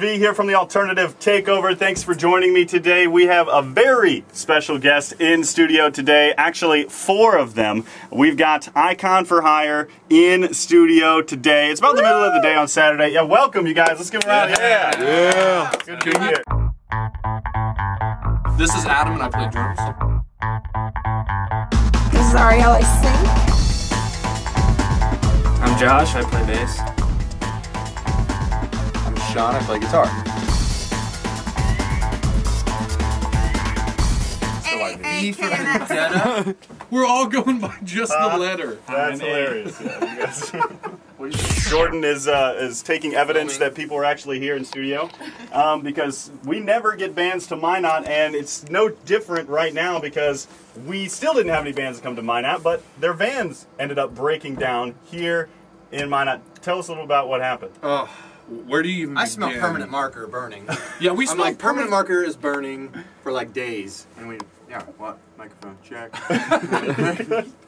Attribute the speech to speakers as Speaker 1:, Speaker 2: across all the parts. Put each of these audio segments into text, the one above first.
Speaker 1: V here from the Alternative Takeover. Thanks for joining me today. We have a very special guest in studio today. Actually, 4 of them. We've got Icon for Hire in studio today. It's about the middle of the day on Saturday. Yeah, welcome you guys. Let's give them a round. Yeah. Good to be here.
Speaker 2: This is Adam and I play drums.
Speaker 3: This is Ariel, I sing.
Speaker 4: I'm Josh, I play bass.
Speaker 5: I'm Sean, I play guitar.
Speaker 3: E for Vendetta.
Speaker 2: We're all going by just the letter.
Speaker 1: That's hilarious. Yeah, you guys. Jordan is taking evidence that people are actually here in studio because we never get bands to Minot, and it's no different right now because we still didn't have any bands to come to Minot, but their vans ended up breaking down here in Minot. Tell us a little about what happened.
Speaker 2: Where do you even
Speaker 5: I smell
Speaker 2: begin?
Speaker 5: permanent marker burning.
Speaker 2: Yeah, we
Speaker 5: I'm
Speaker 2: smell
Speaker 5: like, permanent marker is burning for like days. And we, yeah, what? Microphone, check.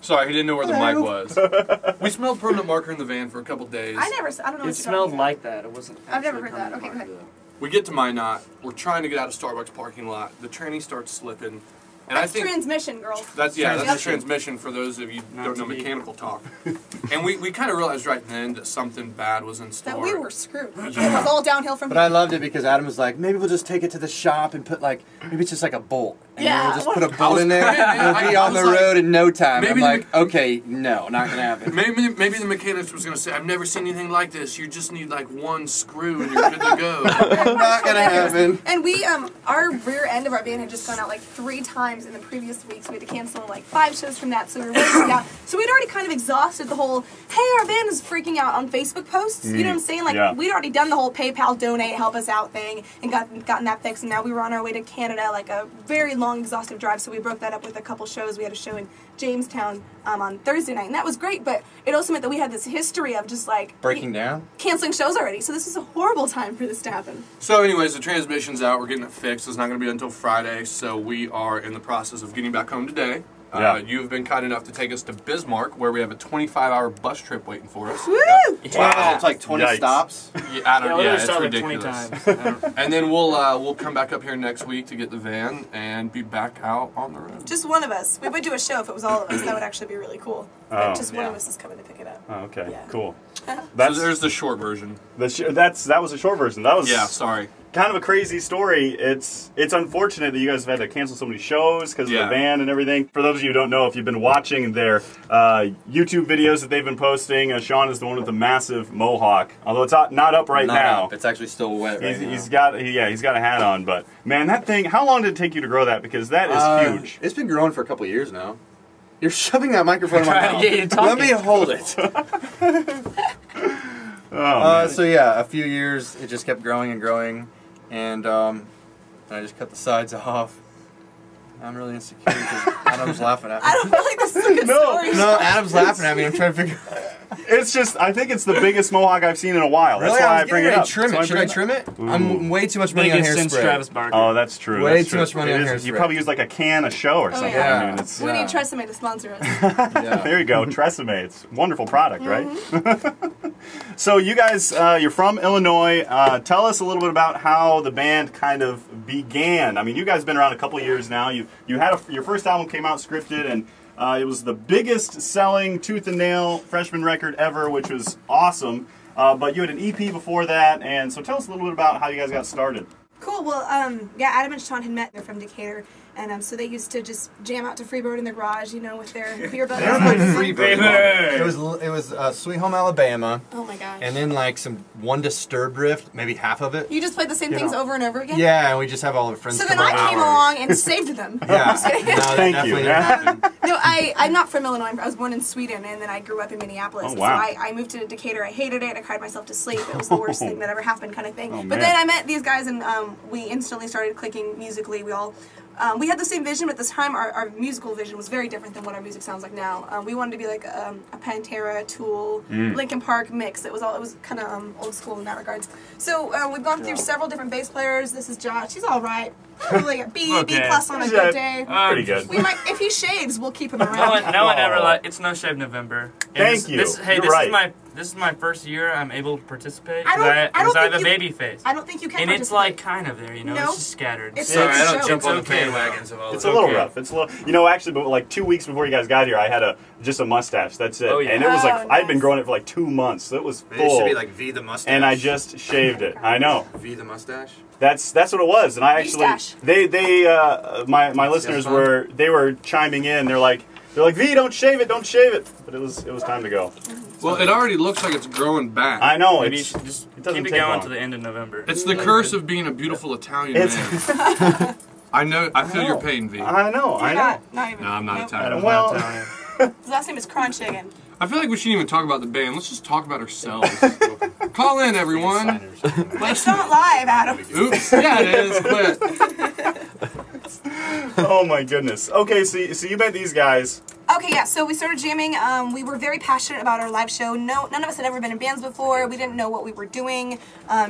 Speaker 2: Sorry, he didn't know where the mic was. We smelled permanent marker in the van for a couple days.
Speaker 3: I don't know.
Speaker 4: It smelled like that. It wasn't.
Speaker 3: I've never heard
Speaker 4: actually
Speaker 3: that. Okay, go ahead.
Speaker 4: permanent
Speaker 2: We get to Minot. We're trying to get out of Starbucks parking lot. The tranny starts slipping. And
Speaker 3: That's
Speaker 2: I think
Speaker 3: transmission, girls.
Speaker 2: that's the transmission for those of you who don't know mechanical talk. And we kind of realized right then that something bad was in store.
Speaker 3: That we were screwed. It was all downhill from
Speaker 5: But I loved it because Adam was like, maybe we'll just take it to the shop and put like, maybe it's just like a bolt. And
Speaker 3: Yeah.
Speaker 5: we'll just put a bolt in there and it'll be on the road in no time.
Speaker 2: maybe
Speaker 5: I'm like, okay, no, not going to happen.
Speaker 2: Maybe the mechanist was going to say, I've never seen anything like this. You just need like one screw and you're good to go.
Speaker 5: Not going to happen.
Speaker 3: And we, our rear end of our van had just gone out like 3 times in the previous weeks. We had to cancel like 5 shows from that, so we were waiting out. So we'd already kind of exhausted the whole, hey, our van is freaking out on Facebook posts. You know what I'm saying? Like, we'd already done the whole PayPal donate, help us out thing and gotten that fixed. And now we were on our way to Canada, like a very long, exhaustive drive. So we broke that up with a couple shows. We had a show in Jamestown on Thursday night, and that was great. But it also meant that we had this history of just like
Speaker 5: Breaking down?
Speaker 3: canceling shows already. So this was a horrible time for this to happen.
Speaker 2: So anyways, the transmission's out. We're getting it fixed. It's not going to be until Friday, so we are in the process of getting back home today. You've been kind enough to take us to Bismarck, where we have a 25-hour bus trip waiting for us.
Speaker 3: Woo!
Speaker 5: Wow, it's like 20
Speaker 1: Yikes.
Speaker 5: stops.
Speaker 2: Yeah, it's
Speaker 4: like
Speaker 2: ridiculous.
Speaker 4: 20 times.
Speaker 2: And then we'll come back up here next week to get the van and be back out on the road.
Speaker 3: Just one of us. We would do a show if it was all of us. That would actually be really cool. But just one of us is coming to pick it up.
Speaker 1: Oh, okay,
Speaker 3: Yeah.
Speaker 1: cool.
Speaker 2: So there's the short version.
Speaker 1: That was a short version. That was
Speaker 2: Sorry.
Speaker 1: kind of a crazy story. It's unfortunate that you guys have had to cancel so many shows because of the van and everything. For those of you who don't know, if you've been watching their YouTube videos that they've been posting, Sean is the one with the massive mohawk. Although it's not up right now.
Speaker 5: It's actually still wet right now.
Speaker 1: He's got a hat on. But man, that thing. How long did it take you to grow that? Because that is huge.
Speaker 5: It's been growing for a couple of years now. You're shoving that microphone in my
Speaker 4: Trying
Speaker 5: mouth.
Speaker 4: to get you talking.
Speaker 5: Let me hold it. So yeah, a few years, it just kept growing and growing, and I just cut the sides off. I'm really insecure because Adam's laughing at me.
Speaker 3: I don't feel like this is a good story.
Speaker 5: No, Adam's laughing at me. I'm trying to figure.
Speaker 1: It's just, I think it's the biggest mohawk I've seen in a while. That's why I bring it up.
Speaker 5: Trim it. Should I trim it? I'm way too much money on
Speaker 4: Biggest since
Speaker 5: hairspray.
Speaker 4: Travis Barker.
Speaker 1: Oh, that's true.
Speaker 5: Way
Speaker 1: That's
Speaker 5: too
Speaker 1: true.
Speaker 5: much money on
Speaker 1: It is.
Speaker 5: hairspray.
Speaker 1: You probably use like a can a show or something.
Speaker 5: yeah.
Speaker 1: I mean, it's,
Speaker 3: We need Tresemme to sponsor us.
Speaker 5: Yeah.
Speaker 1: there you go, Tresemme. It's a wonderful product, right? So you guys, you're from Illinois. Tell us a little bit about how the band kind of began. I mean, you guys have been around a couple of years now. You had your first album came out scripted, and it was the biggest selling Tooth and Nail freshman record ever, which was awesome. But you had an EP before that, and so tell us a little bit about how you guys got started.
Speaker 3: Cool. Well, yeah, Adam and Sean had met. They're from Decatur, and so they used to just jam out to Freebird in their garage, you know, with their beer
Speaker 5: They don't
Speaker 3: butters.
Speaker 5: like Freebird. It was Sweet Home Alabama,
Speaker 3: Oh my gosh.
Speaker 5: and then like some One Disturbed riff, maybe half of it.
Speaker 3: You just played the same things over and over again?
Speaker 5: Yeah, and we just have all the friends.
Speaker 3: So then
Speaker 5: come
Speaker 3: I
Speaker 5: over.
Speaker 3: came along and saved them.
Speaker 5: Yeah.
Speaker 3: Just kidding.
Speaker 5: No, that
Speaker 1: Thank you.
Speaker 5: definitely happened.
Speaker 3: No, I'm not from Illinois. I was born in Sweden, and then I grew up in Minneapolis.
Speaker 1: Oh, wow.
Speaker 3: So I moved to Decatur. I hated it. I cried myself to sleep. It was the worst thing that ever happened, kind of thing.
Speaker 1: Oh,
Speaker 3: but
Speaker 1: man.
Speaker 3: then I met these guys, and we instantly started clicking musically. We all we had the same vision, but at this time our musical vision was very different than what our music sounds like now. We wanted to be like a Pantera, Tool, Linkin Park mix. It was kind of old school in that regards. So we've gone through several different bass players. This is Josh. He's all right. Probably a B, B plus on a good day.
Speaker 1: Pretty good.
Speaker 3: We might, if he shaves, we'll keep him around.
Speaker 4: No one ever it's No Shave November. And
Speaker 1: Thank you.
Speaker 4: This
Speaker 1: You're
Speaker 4: is
Speaker 1: right.
Speaker 4: my This is my first year I'm able to participate.
Speaker 3: I don't
Speaker 4: Because I have
Speaker 3: think
Speaker 4: a baby face.
Speaker 3: I don't think you can.
Speaker 4: And it's like kind of there, you know.
Speaker 3: No.
Speaker 4: It's just scattered.
Speaker 3: It's
Speaker 2: Sorry, I don't
Speaker 3: It's
Speaker 2: jump on the
Speaker 4: okay.
Speaker 2: bandwagons of all
Speaker 1: It's
Speaker 2: this.
Speaker 1: a little
Speaker 4: okay.
Speaker 1: rough. It's a little, you know, actually, but like 2 weeks before you guys got here, I had just a mustache. That's it.
Speaker 4: Oh, yeah.
Speaker 1: And it was like,
Speaker 3: Oh,
Speaker 1: I'd been
Speaker 3: nice.
Speaker 1: growing it for like 2 months. So it was
Speaker 5: It should
Speaker 1: full.
Speaker 5: be like V the mustache.
Speaker 1: And I just shaved it. I know.
Speaker 5: V the mustache.
Speaker 1: That's what it was. And I actually,
Speaker 3: Mustache.
Speaker 1: my listeners were chiming in. They're like, V, don't shave it. But it was time to go.
Speaker 2: Well, it already looks like it's growing back.
Speaker 1: I know.
Speaker 4: Maybe you
Speaker 1: It's,
Speaker 4: should just
Speaker 1: it doesn't
Speaker 4: keep it
Speaker 1: take
Speaker 4: going
Speaker 1: long.
Speaker 4: to the end of November.
Speaker 2: It's the curse of being a beautiful Italian
Speaker 1: It's-
Speaker 2: man. I know. I feel your
Speaker 1: know.
Speaker 2: pain, V.
Speaker 1: I know.
Speaker 3: You're not even.
Speaker 2: No, I'm not
Speaker 3: Nope.
Speaker 2: Italian.
Speaker 1: Well,
Speaker 3: His last name is Crunch Chicken.
Speaker 2: I feel like we shouldn't even talk about the band. Let's just talk about ourselves. Call in, everyone.
Speaker 3: It's not live, Adam.
Speaker 2: Oops. Yeah, it is. Quit.
Speaker 1: oh my goodness. Okay, so you met these guys.
Speaker 3: Okay, yeah, so we started jamming. We were very passionate about our live show. None of us had ever been in bands before. We didn't know what we were doing.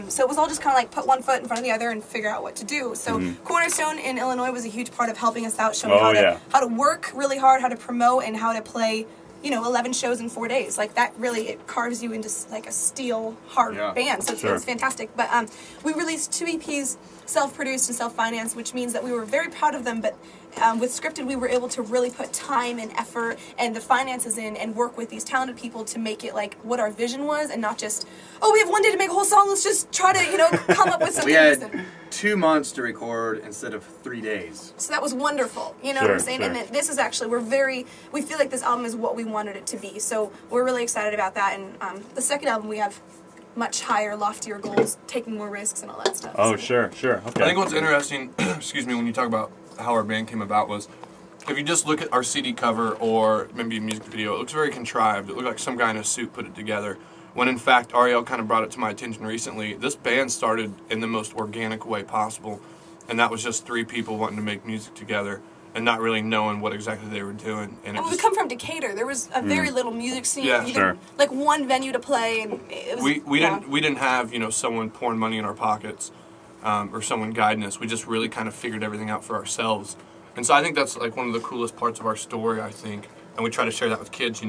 Speaker 3: So it was all just kind of like put one foot in front of the other and figure out what to do. So Cornerstone in Illinois was a huge part of helping us out, showing how to work really hard, how to promote, and how to play, 11 shows in 4 days. Like that really, it carves you into like a steel hard band. So it's fantastic. But we released 2 EPs, self-produced and self-financed, which means that we were very proud of them. But with Scripted, we were able to really put time and effort and the finances in and work with these talented people to make it like what our vision was, and not just, we have one day to make a whole song, let's just try to, come up with something
Speaker 5: We had
Speaker 3: decent.
Speaker 5: 2 months to record instead of 3 days.
Speaker 3: So that was wonderful, you know what I'm saying? And then this is actually, we feel like this album is what we wanted it to be. So we're really excited about that. And the second album, we have much higher, loftier goals, taking more risks and all that stuff.
Speaker 1: Oh,
Speaker 3: so.
Speaker 1: sure. Okay.
Speaker 2: I think what's interesting, excuse me, when you talk about how our band came about was, if you just look at our CD cover or maybe a music video, it looks very contrived. It looked like some guy in a suit put it together. When in fact, Ariel kind of brought it to my attention recently. This band started in the most organic way possible, and that was just 3 people wanting to make music together and not really knowing what exactly they were doing. And
Speaker 3: we come from Decatur. There was a very little music scene.
Speaker 2: Yeah,
Speaker 3: Like one venue to play, and it was.
Speaker 2: We didn't have someone pouring money in our pockets or someone guiding us. We just really kind of figured everything out for ourselves. And so I think that's like one of the coolest parts of our story, I think. And we try to share that with kids,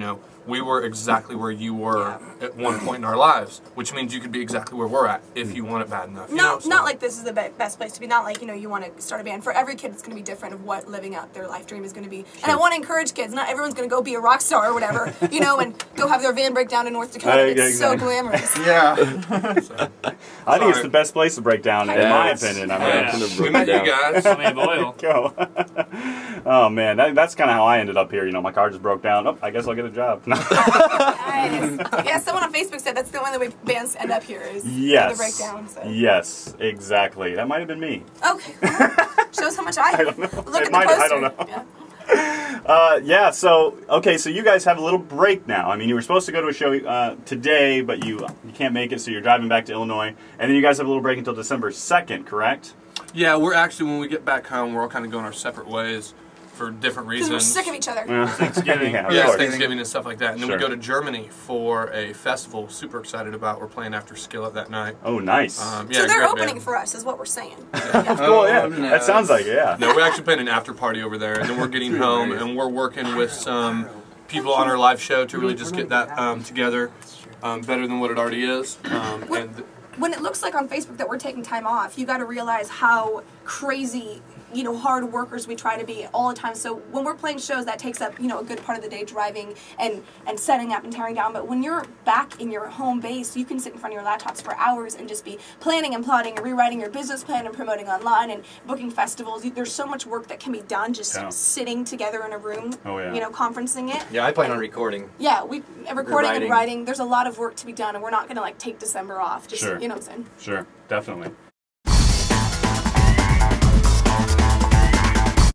Speaker 2: We were exactly where you were at one point in our lives, which means you could be exactly where we're at if you want it bad enough.
Speaker 3: Not like this is the best place to be. Not like, you want to start a band. For every kid, it's going to be different of what living out their life dream is going to be. And I want to encourage kids. Not everyone's going to go be a rock star or whatever, and go have their van break down in North Dakota. It's so glamorous.
Speaker 5: Yeah.
Speaker 1: I think it's the best place to break down, in my opinion.
Speaker 2: We met you guys.
Speaker 4: I mean, oil.
Speaker 1: Go. Oh man, that's kind of how I ended up here. My car just broke down. Oh, I guess I'll get a job.
Speaker 3: Nice. Yeah, someone on Facebook said that's the only way bands end up here is the breakdown. So.
Speaker 1: Yes, exactly. That might have been me.
Speaker 3: Okay. Well, shows how much I
Speaker 1: don't know.
Speaker 3: look
Speaker 1: It
Speaker 3: at
Speaker 1: might-
Speaker 3: the poster.
Speaker 1: I don't know.
Speaker 3: Yeah.
Speaker 1: So you guys have a little break now. I mean, you were supposed to go to a show today, but you can't make it, so you're driving back to Illinois, and then you guys have a little break until December 2nd, correct?
Speaker 2: Yeah, we're actually, when we get back home, we're all kind of going our separate ways for different
Speaker 3: Because
Speaker 2: reasons.
Speaker 3: we're sick of each other.
Speaker 4: Thanksgiving.
Speaker 1: Yeah, of
Speaker 2: Yeah,
Speaker 1: course.
Speaker 2: Thanksgiving and stuff like that. And then we
Speaker 1: Sure.
Speaker 2: go to Germany for a festival. Super excited about. We're playing after Skillet that night.
Speaker 1: Oh, nice.
Speaker 2: Yeah,
Speaker 3: So they're
Speaker 2: great
Speaker 3: opening
Speaker 2: band.
Speaker 3: for us, is what we're saying.
Speaker 1: Cool, yeah. That sounds like it, yeah.
Speaker 2: No, we're actually playing an after party over there, and then we're getting home, and we're working with some people on our live show to really just get that together better than what it already is.
Speaker 3: When it looks like on Facebook that we're taking time off, you got to realize how crazy, hard workers we try to be all the time. So when we're playing shows, that takes up, a good part of the day driving and setting up and tearing down. But when you're back in your home base, you can sit in front of your laptops for hours and just be planning and plotting and rewriting your business plan and promoting online and booking festivals. There's so much work that can be done just sitting together in a room, conferencing it.
Speaker 5: Yeah, I plan on recording.
Speaker 3: Yeah, recording and
Speaker 5: Writing.
Speaker 3: writing. There's a lot of work to be done, and we're not going to take December off. Just,
Speaker 1: Sure.
Speaker 3: you know what I'm saying?
Speaker 1: Sure, definitely.